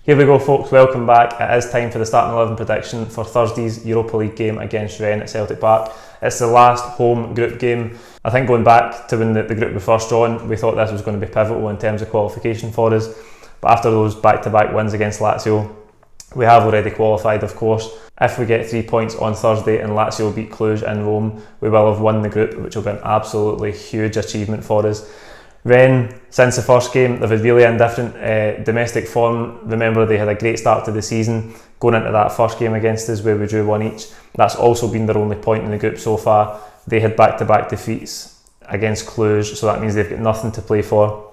Here we go, folks, welcome back. It is time for the starting 11 prediction for Thursday's Europa League game against Rennes at Celtic Park. It's the last home group game. I think going back to when the group was first drawn, we thought this was going to be pivotal in terms of qualification for us. But after those back-to-back wins against Lazio, we have already qualified, of course. If we get 3 points on Thursday and Lazio beat Cluj in Rome, we will have won the group, which will be an absolutely huge achievement for us. Rennes, since the first game, they've had really indifferent domestic form. Remember, they had a great start to the season, going into that first game against us where we drew 1 each. That's also been their only point in the group so far. They had back-to-back defeats against Cluj, so that means they've got nothing to play for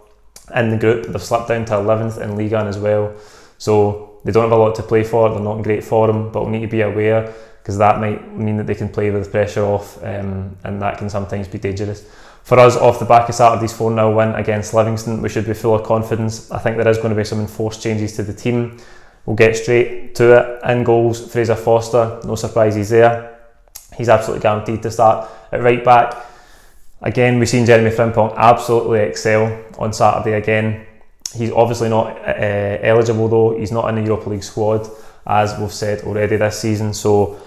in the group. They've slipped down to 11th in Ligue 1 as well, so they don't have a lot to play for. They're not in great form, but we'll need to be aware, because that might mean that they can play with pressure off, and that can sometimes be dangerous. For us, off the back of Saturday's 4-0 win against Livingston, we should be full of confidence. I think there is going to be some enforced changes to the team. We'll get straight to it. In goals, Fraser Forster, no surprise he's there. He's absolutely guaranteed to start. At right back, again, we've seen Jeremy Frimpong absolutely excel on Saturday again. He's obviously not eligible though. He's not in the Europa League squad, as we've said already this season. So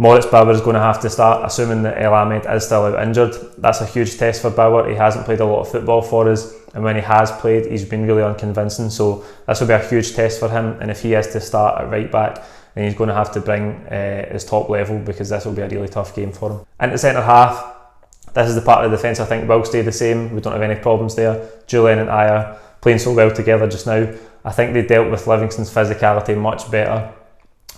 Moritz Bauer is going to have to start, assuming that El Ahmed is still out injured. That's a huge test for Bauer. He hasn't played a lot of football for us, and when he has played, he's been really unconvincing. So this will be a huge test for him, and if he is to start at right back, then he's going to have to bring his top level, because this will be a really tough game for him. Into centre half, this is the part of the defence I think will stay the same. We don't have any problems there. Julian and Ayer playing so well together just now. I think they dealt with Livingston's physicality much better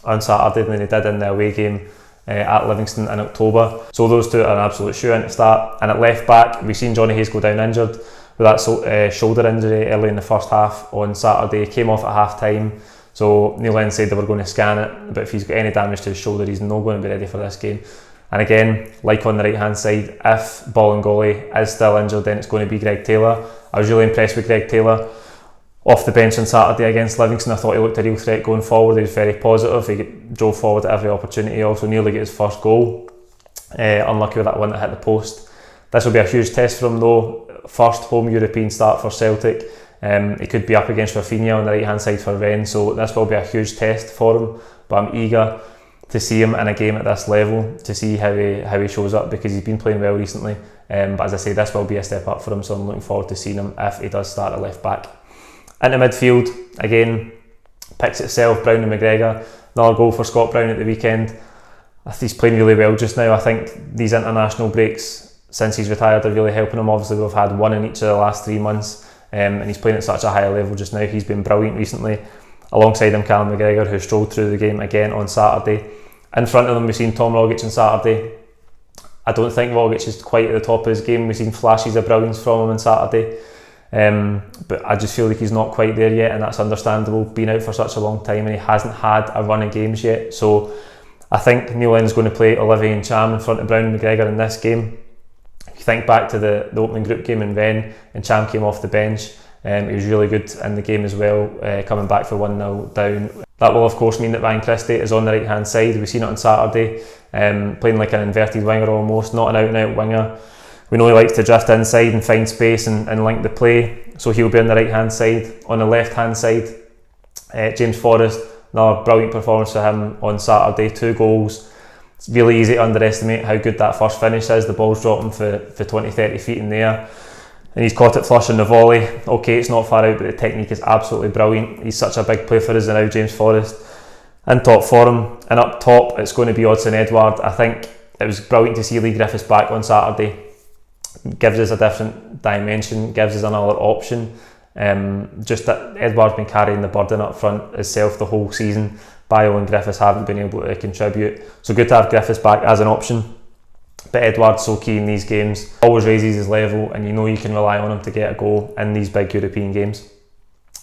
on Saturday than they did in the away game at Livingston in October. So those two are an absolute shoe-in to start. And at left back, we've seen Johnny Hayes go down injured with that shoulder injury early in the first half on Saturday. He came off at half time, so Neil Lennon said they were going to scan it, but if he's got any damage to his shoulder, he's not going to be ready for this game. And again, like on the right hand side, if Bolingoli is still injured, then it's going to be Greg Taylor. I was really impressed with Greg Taylor off the bench on Saturday against Livingston. I thought he looked a real threat going forward. He was very positive. He drove forward at every opportunity. He also nearly got his first goal. Unlucky with that one that hit the post. This will be a huge test for him though. First home European start for Celtic. He could be up against Rafinha on the right hand side for Rennes, so this will be a huge test for him. But I'm eager to see him in a game at this level, to see how he shows up, because he's been playing well recently. But as I say, this will be a step up for him, so I'm looking forward to seeing him if he does start at left back. Into midfield, again, picks itself, Brown and McGregor. Another goal for Scott Brown at the weekend. He's playing really well just now. I think these international breaks since he's retired are really helping him. Obviously, we've had one in each of the last 3 months, and he's playing at such a high level just now. He's been brilliant recently. Alongside him, Callum McGregor, who strolled through the game again on Saturday. In front of them, we've seen Tom Rogic on Saturday. I don't think Rogic is quite at the top of his game. We've seen flashes of brilliance from him on Saturday. But I just feel like he's not quite there yet, and that's understandable, being out for such a long time and he hasn't had a run of games yet. So I think Neil Lennon's going to play Olivier and Cham in front of Brown and McGregor in this game. If you think back to the opening group game in Rennes, and Cham came off the bench, he was really good in the game as well, coming back for 1-0 down. That will of course mean that Ryan Christie is on the right hand side. We've seen it on Saturday, playing like an inverted winger almost, not an out and out winger. We know he likes to drift inside and find space and link the play, so he'll be on the right hand side. On the left hand side, James Forrest, another brilliant performance for him on Saturday, 2 goals. It's really easy to underestimate how good that first finish is. The ball's dropping for 20-30 feet in the air, and he's caught it flush on the volley. Okay, it's not far out, but the technique is absolutely brilliant. He's such a big play for us now, James Forrest, in top form. And up top, it's going to be Odsonne Edouard. I think it was brilliant to see Lee Griffiths back on Saturday. Gives us a different dimension, gives us another option. Just that Edouard's been carrying the burden up front himself the whole season. Bayo and Griffiths haven't been able to contribute, so good to have Griffiths back as an option. But Edouard's so key in these games, always raises his level, and you know you can rely on him to get a goal in these big European games.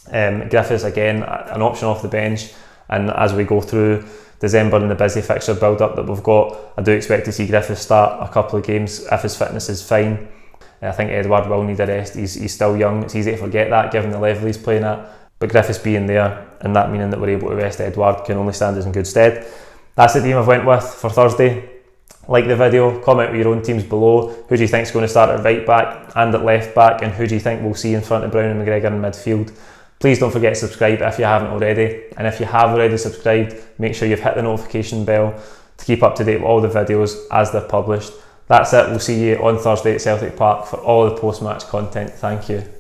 Griffiths again, an option off the bench, and as we go through December and the busy fixture build up that we've got, I do expect to see Griffiths start a couple of games if his fitness is fine. I think Edouard will need a rest. He's still young, it's easy to forget that given the level he's playing at, but Griffiths being there and that meaning that we're able to rest Edouard can only stand us in good stead. That's the team I've went with for Thursday. Like the video, comment with your own teams below. Who do you think is going to start at right back and at left back, and who do you think we'll see in front of Brown and McGregor in midfield? Please don't forget to subscribe if you haven't already, and if you have already subscribed, make sure you've hit the notification bell to keep up to date with all the videos as they're published. That's it, we'll see you on Thursday at Celtic Park for all the post-match content. Thank you.